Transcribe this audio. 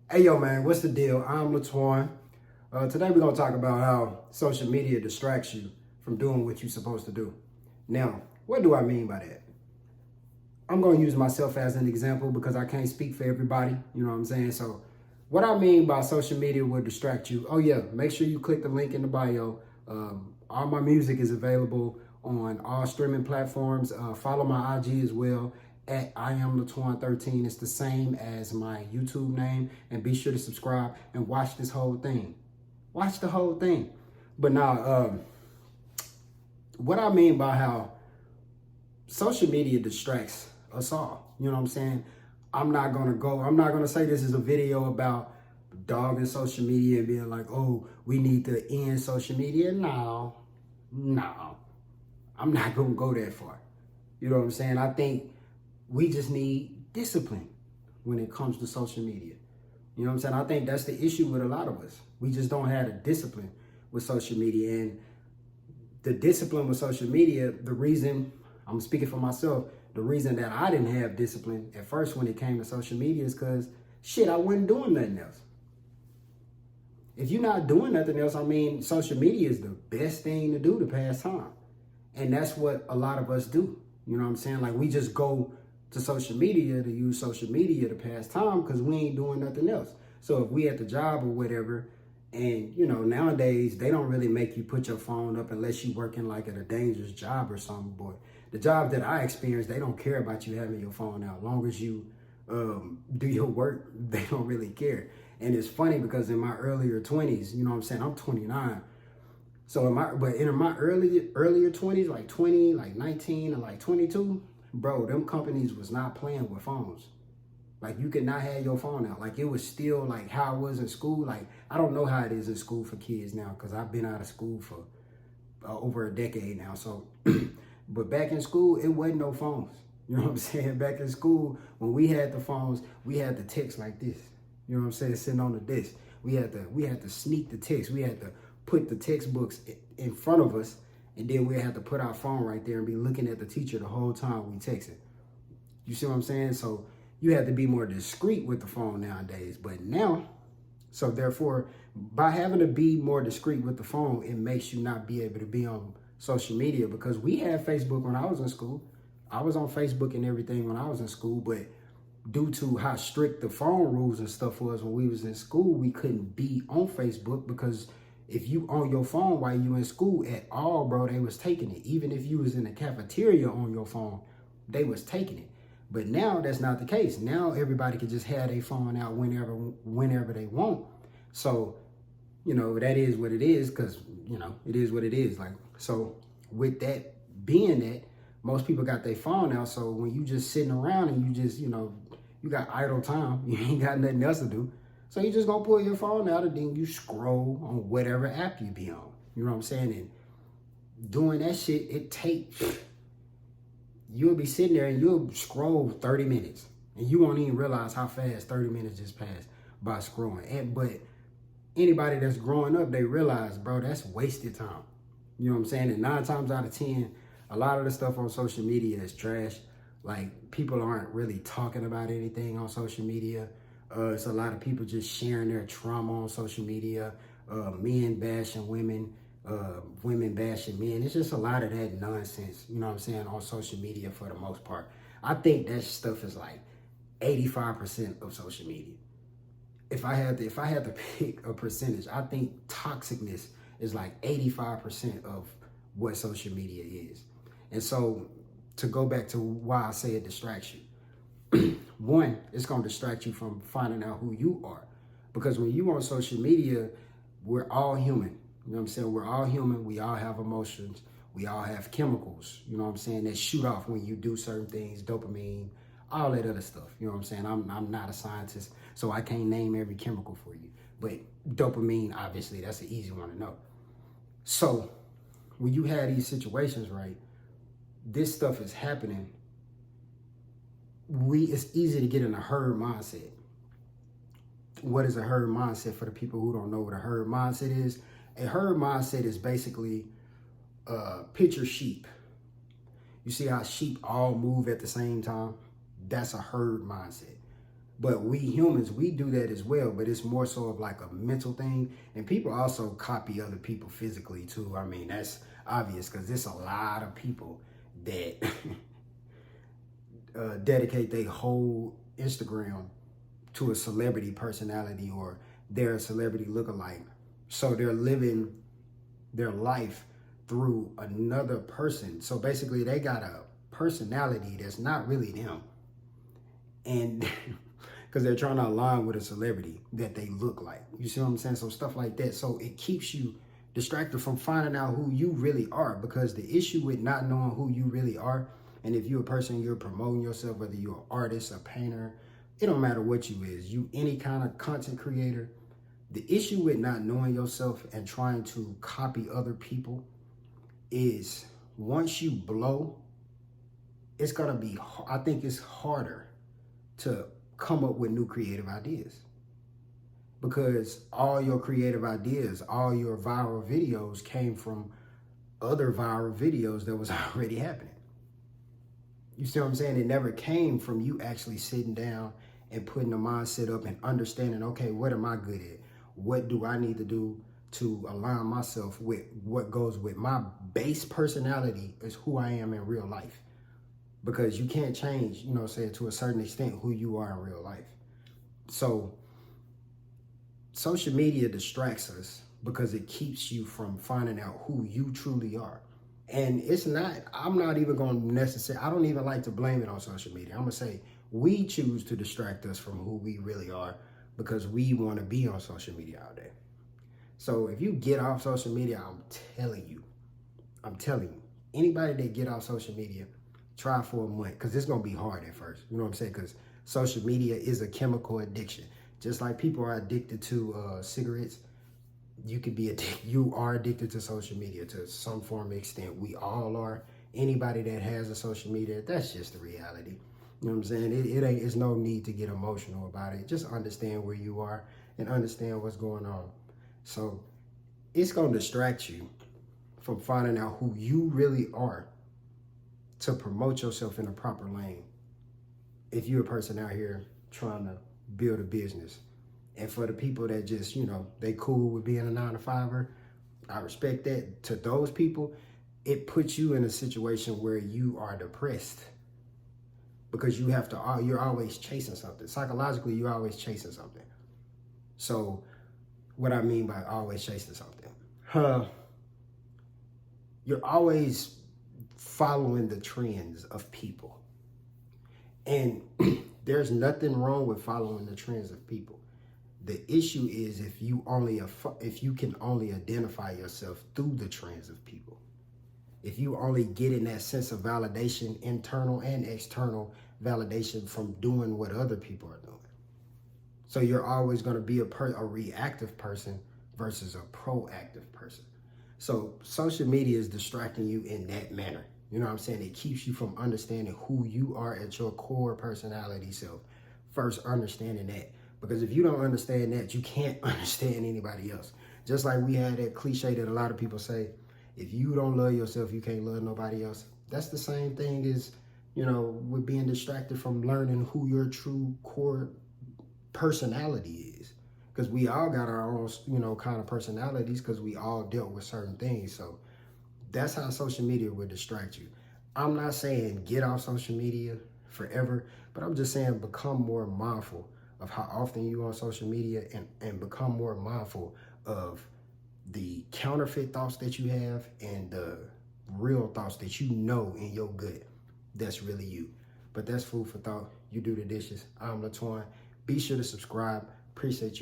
Hey, yo, man, what's the deal? I'm LATWAN. Today, we're going to talk about how social media distracts you from doing what you're supposed to do. Now, what do I mean by that? I'm going to use myself as an example because I can't speak for everybody. You know what I'm saying? So, what I mean by social media will distract you. Oh, yeah, make sure you click the link in the bio. All my music is available on all streaming platforms. Follow my IG as well at I am LATWAN13. It's the same as my YouTube name. And be sure to subscribe and watch this whole thing. Watch the whole thing. But now, what I mean by how social media distracts us all. You know what I'm saying? I'm not gonna say this is a video about dogging social media and being like, oh, we need to end social media. No. I'm not gonna go that far. You know what I'm saying? I think we just need discipline when it comes to social media. You know what I'm saying? I think that's the issue with a lot of us. We just don't have the discipline with social media. And the discipline with social media, the reason, I'm speaking for myself, the reason that I didn't have discipline at first when it came to social media is because, shit, I wasn't doing nothing else. If you're not doing nothing else, I mean, social media is the best thing to do to pass time. And that's what a lot of us do. You know what I'm saying? Like, we just go to social media to use social media to pass time because we ain't doing nothing else. So if we at the job or whatever, and, you know, nowadays, they don't really make you put your phone up unless you working like at a dangerous job or something. But the job that I experienced, they don't care about you having your phone out. As long as you do your work, they don't really care. And it's funny because in my earlier 20s, you know what I'm saying? I'm 29. So in my earlier 20s, like 20, like 19, and like 22, bro, them companies was not playing with phones. Like, you could not have your phone out. Like, it was still like how it was in school. Like, I don't know how it is in school for kids now because I've been out of school for over a decade now. So, but back in school, it wasn't no phones. You know what I'm saying? Back in school, when we had the phones, we had the text like this. You know what I'm saying? Sitting on the desk. We had to sneak the text. We had to put the textbooks in front of us, and then we had to put our phone right there and be looking at the teacher the whole time we texted. You see what I'm saying? So you have to be more discreet with the phone nowadays. But now, so therefore, by having to be more discreet with the phone, it makes you not be able to be on social media because we had Facebook when I was in school. I was on Facebook and everything when I was in school, but due to how strict the phone rules and stuff was when we was in school, we couldn't be on Facebook because if you on your phone while you in school at all, bro, they was taking it. Even if you was in the cafeteria on your phone, they was taking it. But now that's not the case. Now everybody can just have their phone out whenever they want. So, you know, that is what it is because, you know, it is what it is. Like, so with that being that, most people got their phone out. So when you just sitting around and you just, you know, you got idle time, you ain't got nothing else to do. So you just gonna pull your phone out and then you scroll on whatever app you be on. You know what I'm saying? And doing that shit, it takes, you'll be sitting there and you'll scroll 30 minutes and you won't even realize how fast 30 minutes just passed by scrolling. But anybody that's growing up, they realize, bro, that's wasted time. You know what I'm saying? And 9 times out of 10, a lot of the stuff on social media is trash. Like, people aren't really talking about anything on social media. It's a lot of people just sharing their trauma on social media, men bashing women, women bashing men. It's just a lot of that nonsense, you know what I'm saying, on social media for the most part. I think that stuff is like 85% of social media. If I had to pick a percentage, I think toxicness is like 85% of what social media is. And so, to go back to why I say it distracts you. One, it's going to distract you from finding out who you are. Because when you on social media, we're all human. You know what I'm saying? We're all human. We all have emotions. We all have chemicals, you know what I'm saying, that shoot off when you do certain things, dopamine, all that other stuff. You know what I'm saying? I'm not a scientist, so I can't name every chemical for you. But dopamine, obviously, that's an easy one to know. So when you have these situations, right, this stuff is happening. It's easy to get in a herd mindset. What is a herd mindset for the people who don't know what a herd mindset is? A herd mindset is basically picture sheep. You see how sheep all move at the same time? That's a herd mindset. But we humans, we do that as well, but it's more so of like a mental thing. And people also copy other people physically too. I mean, that's obvious because there's a lot of people that dedicate their whole Instagram to a celebrity personality, or they're a celebrity lookalike. So they're living their life through another person. So basically they got a personality that's not really them. And because they're trying to align with a celebrity that they look like. You see what I'm saying? So stuff like that. So it keeps you distracted from finding out who you really are, because the issue with not knowing who you really are, and if you're a person, you're promoting yourself, whether you're an artist, a painter, it don't matter what you is, you any kind of content creator, the issue with not knowing yourself and trying to copy other people is once you blow, it's gonna be, I think it's harder to come up with new creative ideas, because all your creative ideas, all your viral videos came from other viral videos that was already happening. You see what I'm saying? It never came from you actually sitting down and putting the mindset up and understanding, okay, what am I good at? What do I need to do to align myself with what goes with my base personality is who I am in real life. Because you can't change, you know, say to a certain extent who you are in real life. So social media distracts us because it keeps you from finding out who you truly are. And it's not, I'm not even going to necessarily, I don't even like to blame it on social media. I'm going to say we choose to distract us from who we really are because we want to be on social media all day. So if you get off social media, I'm telling you, anybody that get off social media, try for a month, because it's going to be hard at first. You know what I'm saying? Because social media is a chemical addiction. Just like people are addicted to cigarettes, you are addicted to social media to some form of extent. We all are. Anybody that has a social media, that's just the reality. You know what I'm saying? It's no need to get emotional about it. Just understand where you are and understand what's going on. So it's going to distract you from finding out who you really are to promote yourself in a proper lane. If you're a person out here trying to build a business, and for the people that just, you know, they cool with being a 9-to-5er, I respect that. To those people, it puts you in a situation where you are depressed because you're always chasing something. Psychologically, you're always chasing something. So what I mean by always chasing something, you're always following the trends of people. And there's nothing wrong with following the trends of people. The issue is if you can only identify yourself through the trends of people. If you only get in that sense of validation, internal and external validation from doing what other people are doing. So you're always going to be a reactive person versus a proactive person. So social media is distracting you in that manner. You know what I'm saying? It keeps you from understanding who you are at your core personality self. First, understanding that. Because if you don't understand that, you can't understand anybody else. Just like we had that cliche that a lot of people say, if you don't love yourself, you can't love nobody else. That's the same thing as, you know, with being distracted from learning who your true core personality is. Because we all got our own, you know, kind of personalities because we all dealt with certain things. So that's how social media will distract you. I'm not saying get off social media forever, but I'm just saying become more mindful of how often you on social media and become more mindful of the counterfeit thoughts that you have and the real thoughts that you know in your gut that's really you. But that's food for thought. You do the dishes. I'm LATWAN. Be sure to subscribe. Appreciate you.